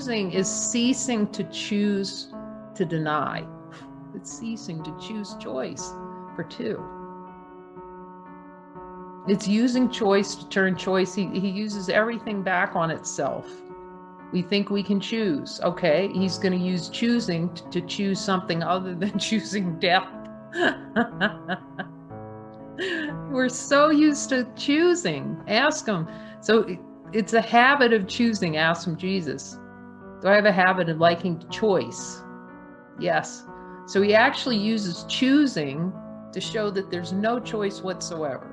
choosing is ceasing to choose to deny. It's ceasing to choose choice for two. It's using choice to turn choice. He uses everything back on itself. We think we can choose. Okay, he's going to use choosing to choose something other than choosing death. We're so used to choosing. Ask him. So it's a habit of choosing. Ask him, Jesus, do I have a habit of liking choice? Yes. So he actually uses choosing to show that there's no choice whatsoever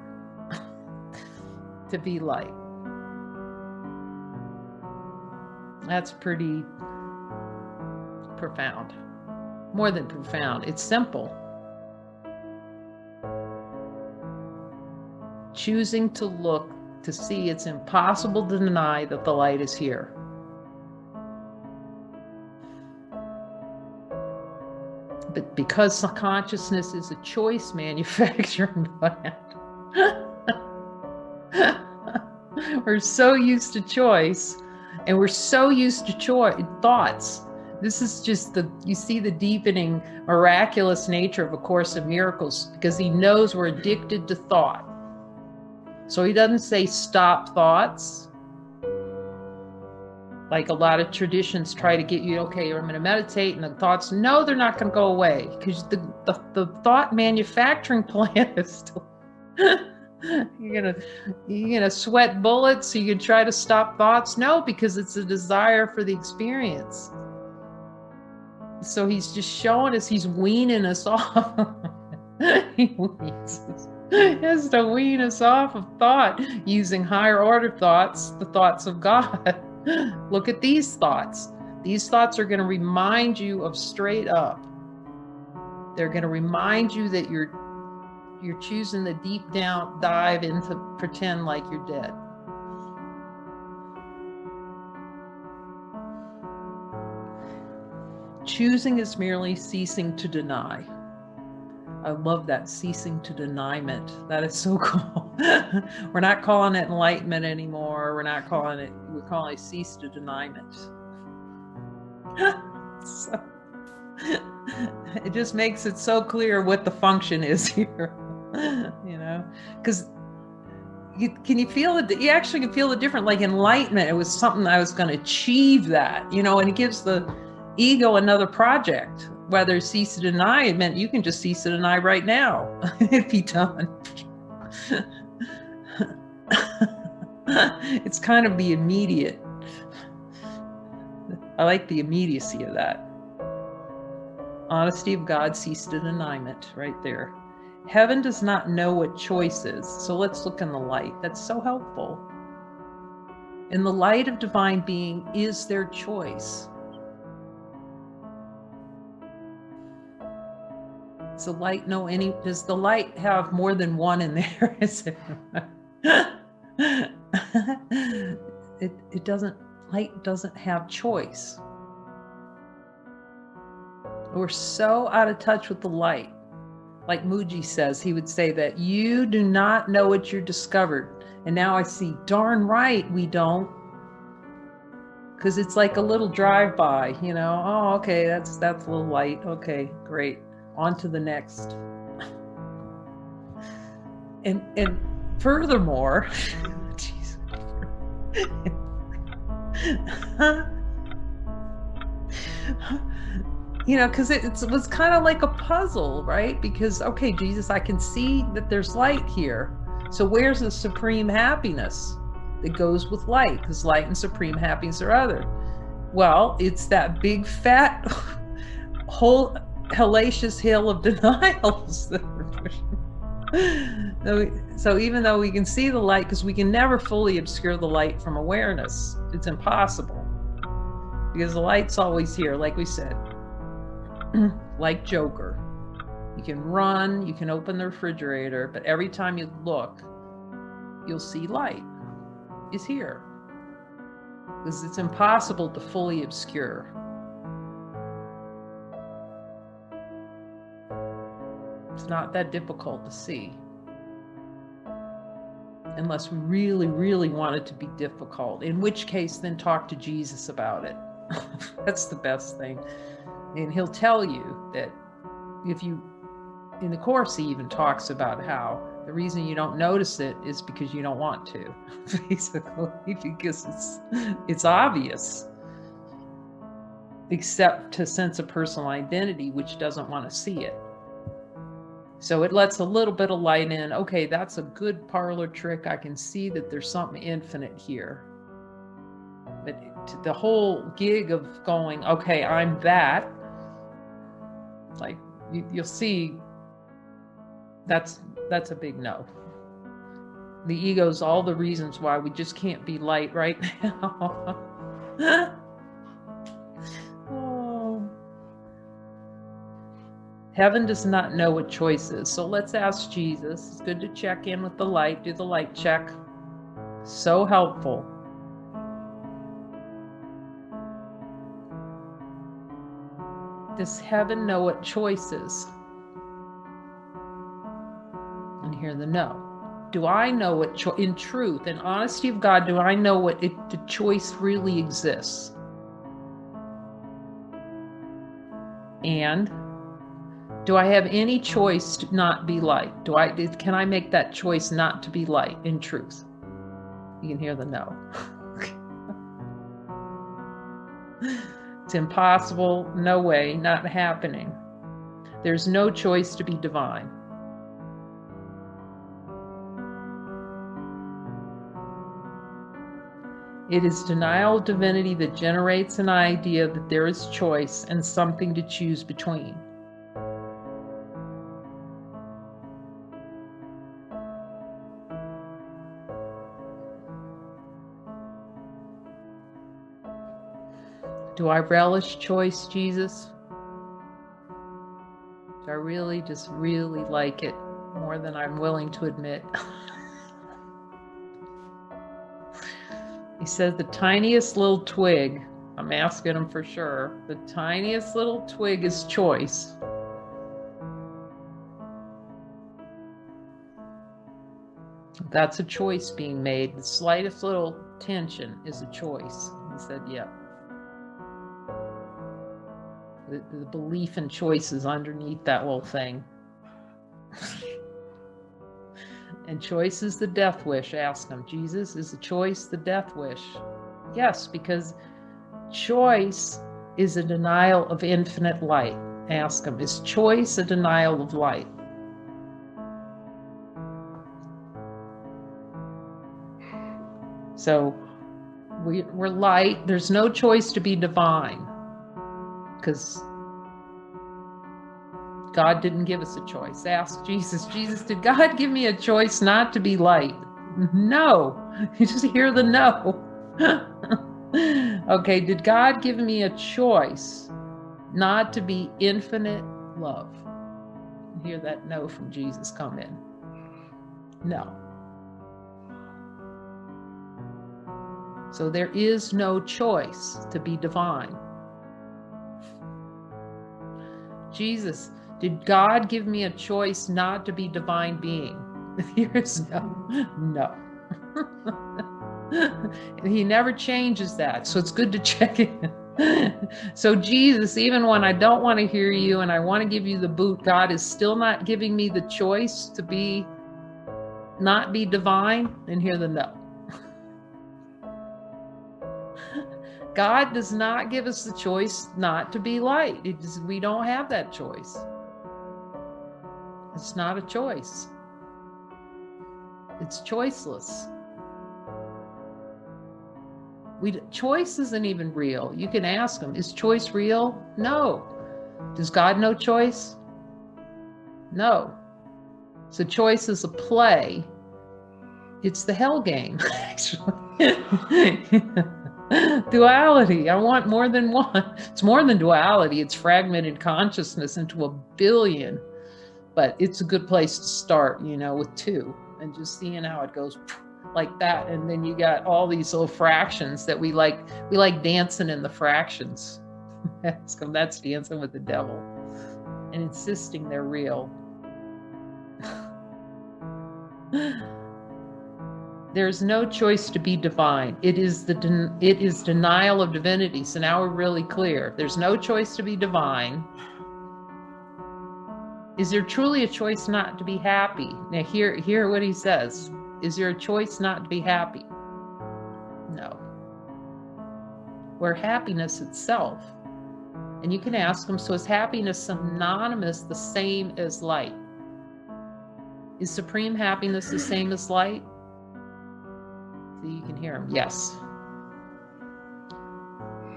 to be light. That's pretty profound. More than profound. It's simple. Choosing to look to see it's impossible to deny that the light is here. But because consciousness is a choice manufacturing plant, we're so used to choice, and we're so used to thoughts. This is just you see the deepening, miraculous nature of A Course in Miracles, because he knows we're addicted to thought. So he doesn't say stop thoughts. Like a lot of traditions try to get you, okay, I'm going to meditate, and the thoughts, no, they're not going to go away, because the thought manufacturing plant is still... You're gonna sweat bullets so you can try to stop thoughts? No, because it's a desire for the experience. So he's just showing us, he's weaning us off. He has to wean us off of thought using higher order thoughts, the thoughts of God. Look at these thoughts. These thoughts are going to remind you of straight up. They're going to remind you that you're choosing the deep down dive into pretend like you're dead. Choosing is merely ceasing to deny. I love that, ceasing to deny-ment. That is so cool. We're not calling it enlightenment anymore. We're calling it cease-to-deny-ment. So, it just makes it so clear what the function is here. You know, because can you feel it? You actually can feel the difference. Like enlightenment, it was something I was going to achieve that, you know, and it gives the ego another project. Whether cease to deny it meant you can just cease to deny right now. It'd be done. It's kind of the immediate. I like the immediacy of that. Honesty of God, cease-to-deny-ment, right there. Heaven does not know what choice is, so let's look in the light. That's so helpful. In the light of divine being is their choice. Does the light know does the light have more than one in there? It doesn't, light doesn't have choice. We're so out of touch with the light. Like Mooji says, he would say that you do not know what you discovered. And now I see, darn right we don't. Because it's like a little drive-by, you know. Oh, okay, that's a little light. Okay, great. On to the next. And furthermore, you know, because it was kind of like a puzzle, right? Because, okay, Jesus, I can see that there's light here. So where's the supreme happiness that goes with light? Because light and supreme happiness are other. Well, it's that big fat whole hellacious hill of denials that we're pushing. So even though we can see the light, because we can never fully obscure the light from awareness, it's impossible. Because the light's always here, like we said. Like Joker. You can run, you can open the refrigerator, but every time you look, you'll see light is here. Because it's impossible to fully obscure. It's not that difficult to see. Unless we really, really want it to be difficult. In which case, then talk to Jesus about it. That's the best thing. And he'll tell you that if you, in the Course, he even talks about how the reason you don't notice it is because you don't want to, basically, because it's obvious, except to sense of personal identity, which doesn't want to see it. So it lets a little bit of light in. Okay, that's a good parlor trick. I can see that there's something infinite here. But the whole gig of going, okay, I'm that, like you'll see, that's a big no. The ego's all the reasons why we just can't be light right now. Oh. Heaven does not know what choice is. So let's ask Jesus. It's good to check in with the light, do the light check. So helpful. Does heaven know what choice is? And hear the no. Do I know what in truth, in honesty of God, do I know what the choice really exists? And do I have any choice to not be light? Can I make that choice not to be light in truth? You can hear the no. It's impossible, no way, not happening. There's no choice to be divine. It is denial of divinity that generates an idea that there is choice and something to choose between. Do I relish choice, Jesus? Do I really just really like it more than I'm willing to admit? He says the tiniest little twig, I'm asking him for sure, the tiniest little twig is choice. That's a choice being made. The slightest little tension is a choice. He said, yeah. The belief in choices underneath that little thing. And choice is the death wish. Ask him, Jesus, is the choice the death wish? Yes, because choice is a denial of infinite light. Ask him, is choice a denial of light? So we're light. There's no choice to be divine. Because God didn't give us a choice. Ask Jesus, Jesus, did God give me a choice not to be light? No. You just hear the no. Okay, did God give me a choice not to be infinite love? You hear that no from Jesus come in. No. So there is no choice to be divine. Jesus, did God give me a choice not to be divine being? Here's no. He never changes that. So it's good to check in. So Jesus, even when I don't want to hear you and I want to give you the boot, God is still not giving me the choice to not be divine, and hear the no. God does not give us the choice not to be light. We don't have that choice. It's not a choice. It's choiceless. Choice isn't even real. You can ask him, is choice real? No. Does God know choice? No. So choice is a play. It's the hell game, actually. Duality. I want more than one. It's more than duality. It's fragmented consciousness into a billion. But it's a good place to start, with two, and just seeing how it goes like that. And then you got all these little fractions that we like dancing in the fractions. That's dancing with the devil and insisting they're real. There's no choice to be divine. It is denial of divinity. So now we're really clear. There's no choice to be divine. Is there truly a choice not to be happy? Now hear what he says. Is there a choice not to be happy? No. We're happiness itself. And you can ask them, so is happiness synonymous, the same as light? Is supreme happiness the same as light? So you can hear him, yes.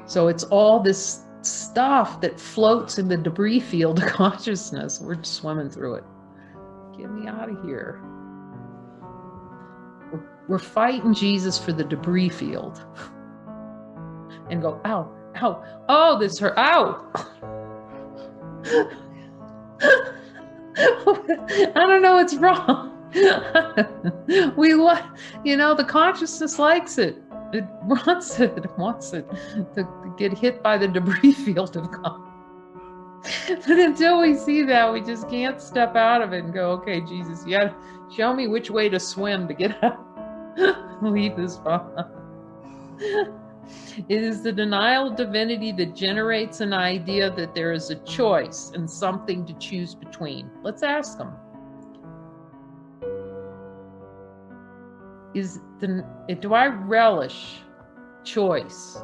So it's all this stuff that floats in the debris field of consciousness. We're just swimming through it. Get me out of here. We're fighting Jesus for the debris field. And go, ow, ow, oh, this hurt, ow. I don't know what's wrong. The consciousness likes it. It wants it to get hit by the debris field of God. But until we see that, we just can't step out of it and go, okay, Jesus, you gotta show me which way to swim to get out. Leave this behind. It is the denial of divinity that generates an idea that there is a choice and something to choose between. Let's ask them. Do I relish choice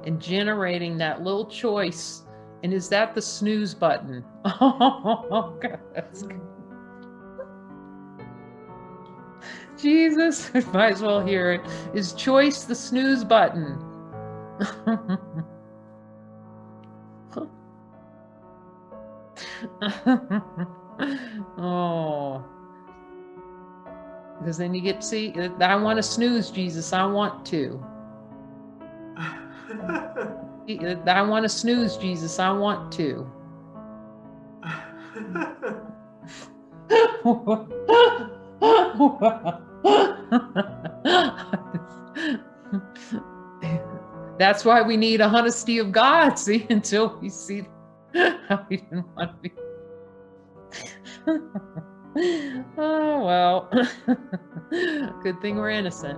and generating that little choice? And is that the snooze button? Oh, God, that's good. Jesus, I might as well hear it. Is choice the snooze button? Oh. Because then you get to see, I want to snooze, Jesus. I want to. I want to snooze, Jesus. I want to. That's why we need a honesty of God, see, until we see how we didn't want to be. Oh, well. Good thing we're innocent.